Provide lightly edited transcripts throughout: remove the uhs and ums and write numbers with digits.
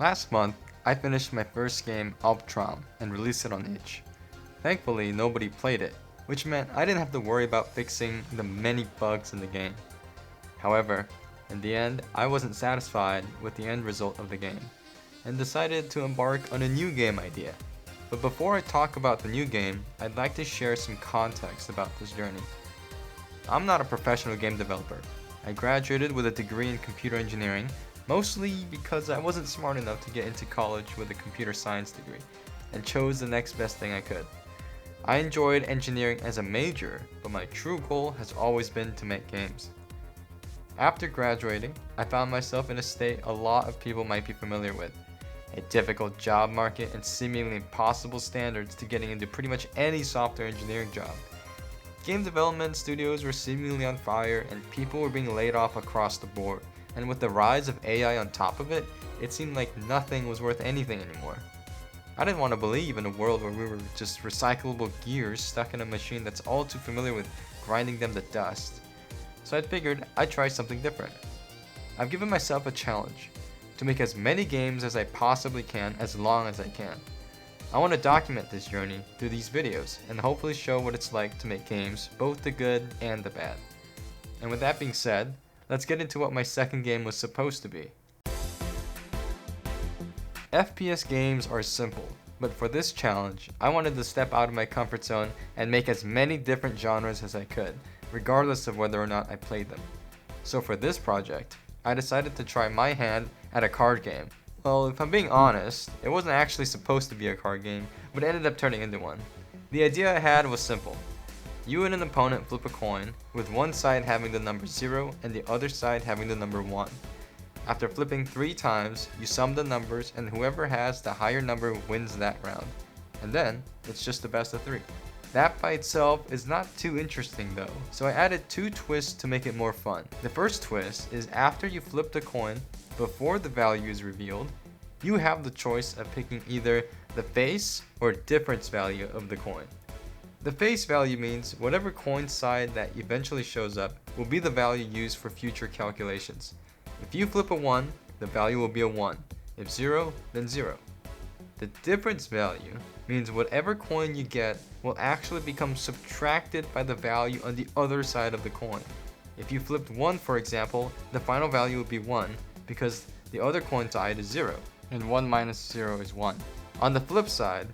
Last month, I finished my first game, Albtraum, and released it on itch. Thankfully, nobody played it, which meant I didn't have to worry about fixing the many bugs in the game. However, in the end, I wasn't satisfied with the end result of the game, and decided to embark on a new game idea. But before I talk about the new game, I'd like to share some context about this journey. I'm not a professional game developer. I graduated with a degree in computer engineering, mostly because I wasn't smart enough to get into college with a computer science degree, and chose the next best thing I could. I enjoyed engineering as a major, but my true goal has always been to make games. After graduating, I found myself in a state a lot of people might be familiar with. A difficult job market and seemingly impossible standards to getting into pretty much any software engineering job. Game development studios were seemingly on fire and people were being laid off across the board. And with the rise of AI on top of it, it seemed like nothing was worth anything anymore. I didn't want to believe in a world where we were just recyclable gears stuck in a machine that's all too familiar with grinding them to dust. So I figured I'd try something different. I've given myself a challenge to make as many games as I possibly can as long as I can. I want to document this journey through these videos and hopefully show what it's like to make games, both the good and the bad. And with that being said, let's get into what my second game was supposed to be. FPS games are simple, but for this challenge, I wanted to step out of my comfort zone and make as many different genres as I could, regardless of whether or not I played them. So for this project, I decided to try my hand at a card game. Well, if I'm being honest, it wasn't actually supposed to be a card game, but it ended up turning into one. The idea I had was simple. You and an opponent flip a coin, with one side having the number 0 and the other side having the number 1. After flipping 3 times, you sum the numbers and whoever has the higher number wins that round. And then, it's just the best of 3. That by itself is not too interesting though, so I added 2 twists to make it more fun. The first twist is after you flip the coin, before the value is revealed, you have the choice of picking either the face or difference value of the coin. The face value means whatever coin side that eventually shows up will be the value used for future calculations. If you flip a 1, the value will be a 1. If 0, then 0. The difference value means whatever coin you get will actually become subtracted by the value on the other side of the coin. If you flipped 1, for example, the final value will be 1 because the other coin side is 0, and 1 minus 0 is 1. On the flip side,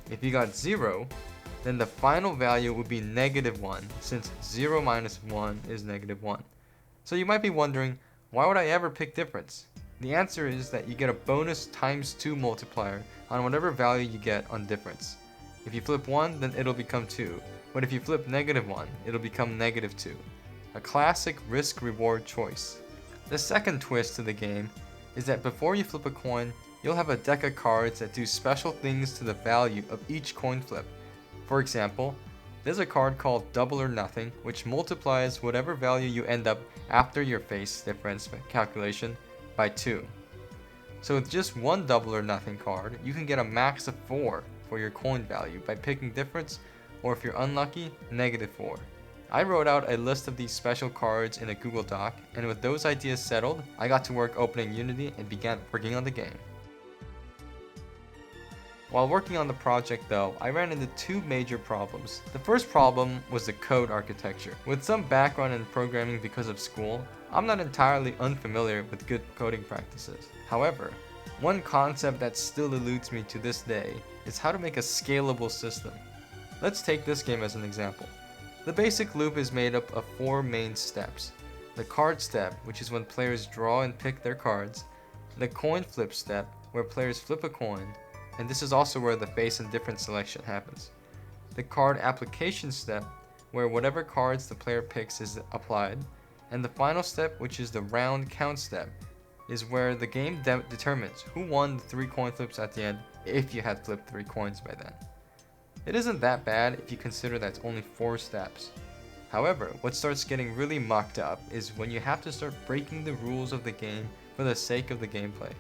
if you got 0, then the final value would be negative 1 since 0 minus 1 is negative 1. So you might be wondering, why would I ever pick difference? The answer is that you get a bonus times 2 multiplier on whatever value you get on difference. If you flip 1, then it'll become 2, but if you flip negative 1, it'll become negative 2. A classic risk-reward choice. The second twist to the game is that before you flip a coin, you'll have a deck of cards that do special things to the value of each coin flip. For example, there's a card called Double or Nothing, which multiplies whatever value you end up after your face difference calculation by 2. So with just one Double or Nothing card, you can get a max of 4 for your coin value by picking difference, or if you're unlucky, negative 4. I wrote out a list of these special cards in a Google Doc, and with those ideas settled, I got to work opening Unity and began working on the game. While working on the project though, I ran into 2 major problems. The first problem was the code architecture. With some background in programming because of school, I'm not entirely unfamiliar with good coding practices. However, one concept that still eludes me to this day is how to make a scalable system. Let's take this game as an example. The basic loop is made up of 4 main steps. The card step, which is when players draw and pick their cards. The coin flip step, where players flip a coin, and this is also where the face and difference selection happens. The card application step, where whatever cards the player picks is applied. And the final step, which is the round count step, is where the game determines who won the 3 coin flips at the end if you had flipped 3 coins by then. It isn't that bad if you consider that's only 4 steps. However, what starts getting really mucked up is when you have to start breaking the rules of the game for the sake of the gameplay.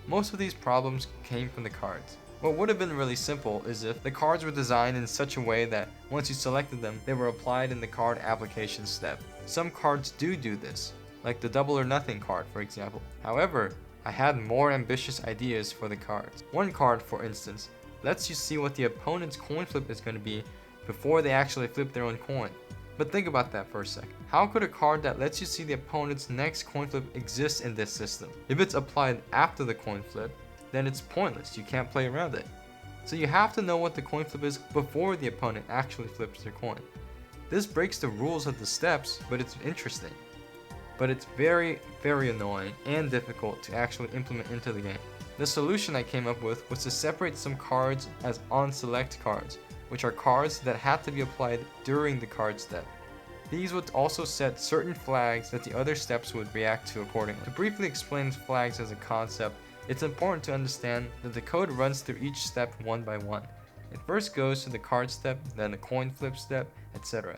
Most of these problems came from the cards. What would have been really simple is if the cards were designed in such a way that once you selected them, they were applied in the card application step. Some cards do this, like the Double or Nothing card for example. However, I had more ambitious ideas for the cards. One card, for instance, lets you see what the opponent's coin flip is going to be before they actually flip their own coin. But think about that for a second. How could a card that lets you see the opponent's next coin flip exist in this system? If it's applied after the coin flip, then it's pointless. You can't play around it. So you have to know what the coin flip is before the opponent actually flips their coin. This breaks the rules of the steps, but it's interesting. But it's very, very annoying and difficult to actually implement into the game. The solution I came up with was to separate some cards as on-select cards, which are cards that had to be applied during the card step. These would also set certain flags that the other steps would react to accordingly. To briefly explain flags as a concept, it's important to understand that the code runs through each step one by one. It first goes to the card step, then the coin flip step, etc.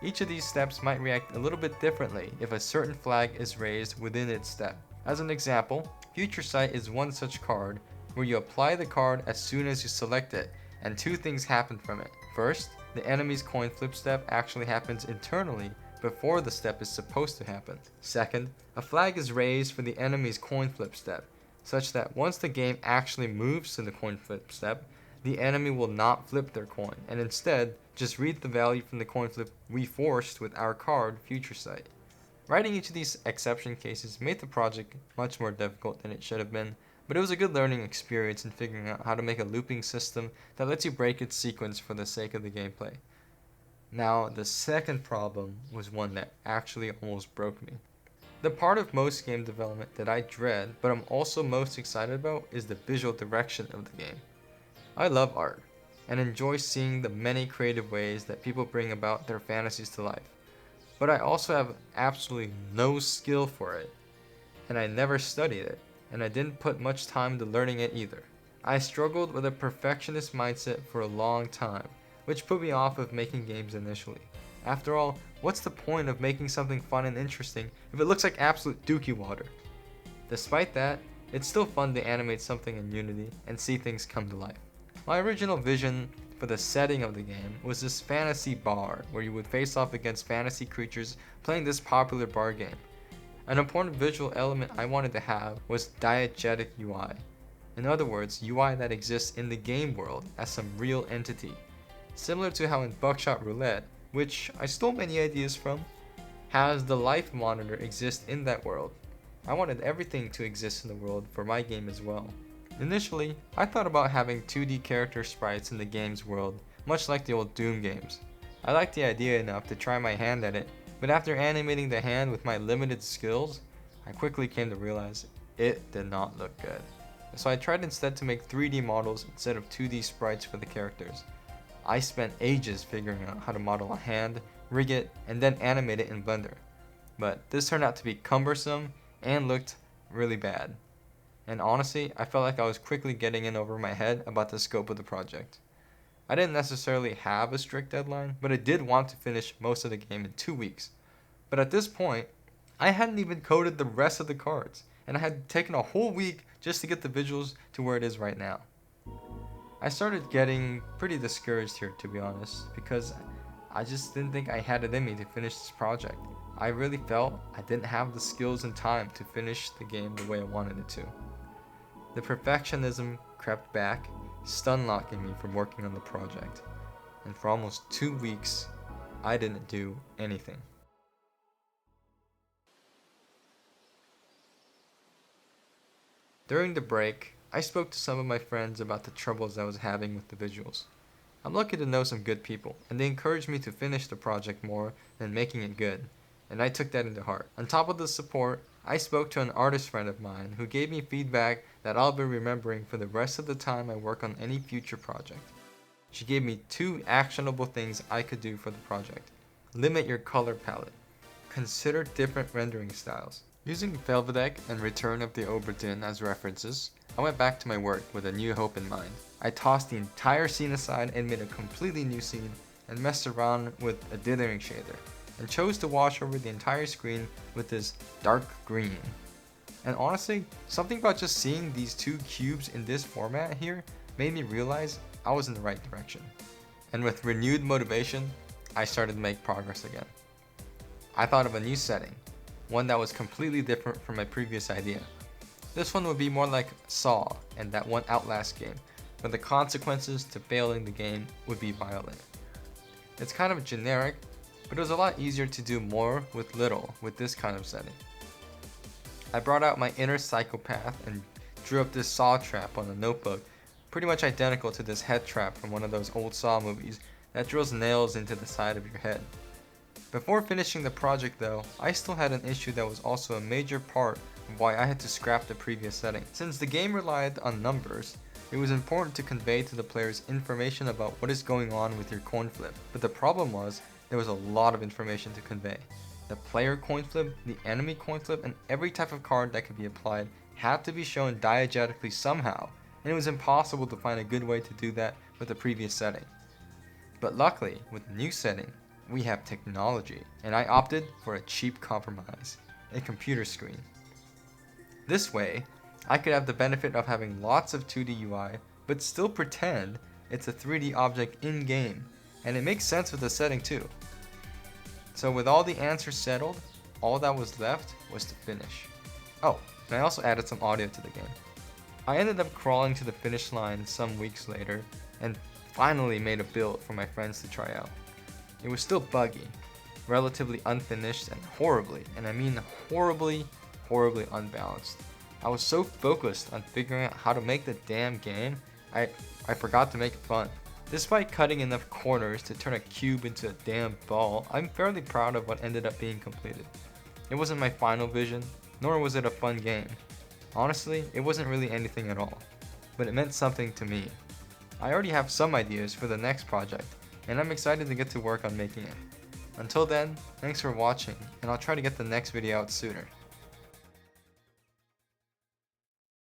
Each of these steps might react a little bit differently if a certain flag is raised within its step. As an example, Future Sight is one such card where you apply the card as soon as you select it, and two things happen from it. First, the enemy's coin flip step actually happens internally before the step is supposed to happen. Second, a flag is raised for the enemy's coin flip step, such that once the game actually moves to the coin flip step, the enemy will not flip their coin, and instead just read the value from the coin flip we forced with our card, Future Sight. Writing each of these exception cases made the project much more difficult than it should have been, but it was a good learning experience in figuring out how to make a looping system that lets you break its sequence for the sake of the gameplay. Now, the second problem was one that actually almost broke me. The part of most game development that I dread, but I'm also most excited about, is the visual direction of the game. I love art, and enjoy seeing the many creative ways that people bring about their fantasies to life. But I also have absolutely no skill for it, and I never studied it, and I didn't put much time into learning it either. I struggled with a perfectionist mindset for a long time, which put me off of making games initially. After all, what's the point of making something fun and interesting if it looks like absolute dookie water? Despite that, it's still fun to animate something in Unity and see things come to life. My original vision for the setting of the game was this fantasy bar where you would face off against fantasy creatures playing this popular bar game. An important visual element I wanted to have was diegetic UI. In other words, UI that exists in the game world as some real entity. Similar to how in Buckshot Roulette, which I stole many ideas from, has the life monitor exist in that world. I wanted everything to exist in the world for my game as well. Initially, I thought about having 2D character sprites in the game's world, much like the old Doom games. I liked the idea enough to try my hand at it, but after animating the hand with my limited skills, I quickly came to realize it did not look good. So I tried instead to make 3D models instead of 2D sprites for the characters. I spent ages figuring out how to model a hand, rig it, and then animate it in Blender. But this turned out to be cumbersome and looked really bad. And honestly, I felt like I was quickly getting in over my head about the scope of the project. I didn't necessarily have a strict deadline, but I did want to finish most of the game in 2 weeks. But at this point, I hadn't even coded the rest of the cards, and I had taken a whole week just to get the visuals to where it is right now. I started getting pretty discouraged here, to be honest, because I just didn't think I had it in me to finish this project. I really felt I didn't have the skills and time to finish the game the way I wanted it to. The perfectionism crept back, stun locking me from working on the project, and for almost 2 weeks, I didn't do anything. During the break, I spoke to some of my friends about the troubles I was having with the visuals. I'm lucky to know some good people, and they encouraged me to finish the project more than making it good, and I took that into heart. On top of the support, I spoke to an artist friend of mine who gave me feedback that I'll be remembering for the rest of the time I work on any future project. She gave me 2 actionable things I could do for the project. Limit your color palette. Consider different rendering styles. Using Velvedek and Return of the Obra Dinn as references, I went back to my work with a new hope in mind. I tossed the entire scene aside and made a completely new scene and messed around with a dithering shader, and chose to wash over the entire screen with this dark green. And honestly, something about just seeing these 2 cubes in this format here made me realize I was in the right direction. And with renewed motivation, I started to make progress again. I thought of a new setting, one that was completely different from my previous idea. This one would be more like Saw and that one Outlast game, where the consequences to failing the game would be violent. It's kind of generic, but it was a lot easier to do more with little with this kind of setting. I brought out my inner psychopath and drew up this saw trap on a notebook, pretty much identical to this head trap from one of those old Saw movies that drills nails into the side of your head. Before finishing the project though, I still had an issue that was also a major part of why I had to scrap the previous setting. Since the game relied on numbers, it was important to convey to the players information about what is going on with your coin flip, but the problem was there was a lot of information to convey. The player coin flip, the enemy coin flip, and every type of card that could be applied had to be shown diegetically somehow, and it was impossible to find a good way to do that with the previous setting. But luckily, with the new setting, we have technology, and I opted for a cheap compromise, a computer screen. This way, I could have the benefit of having lots of 2D UI, but still pretend it's a 3D object in-game, and it makes sense with the setting too. So with all the answers settled, all that was left was to finish. Oh, and I also added some audio to the game. I ended up crawling to the finish line some weeks later, and finally made a build for my friends to try out. It was still buggy, relatively unfinished, and horribly, and I mean horribly unbalanced. I was so focused on figuring out how to make the damn game, I forgot to make it fun. Despite cutting enough corners to turn a cube into a damn ball, I'm fairly proud of what ended up being completed. It wasn't my final vision, nor was it a fun game. Honestly, it wasn't really anything at all, but it meant something to me. I already have some ideas for the next project, and I'm excited to get to work on making it. Until then, thanks for watching, and I'll try to get the next video out sooner.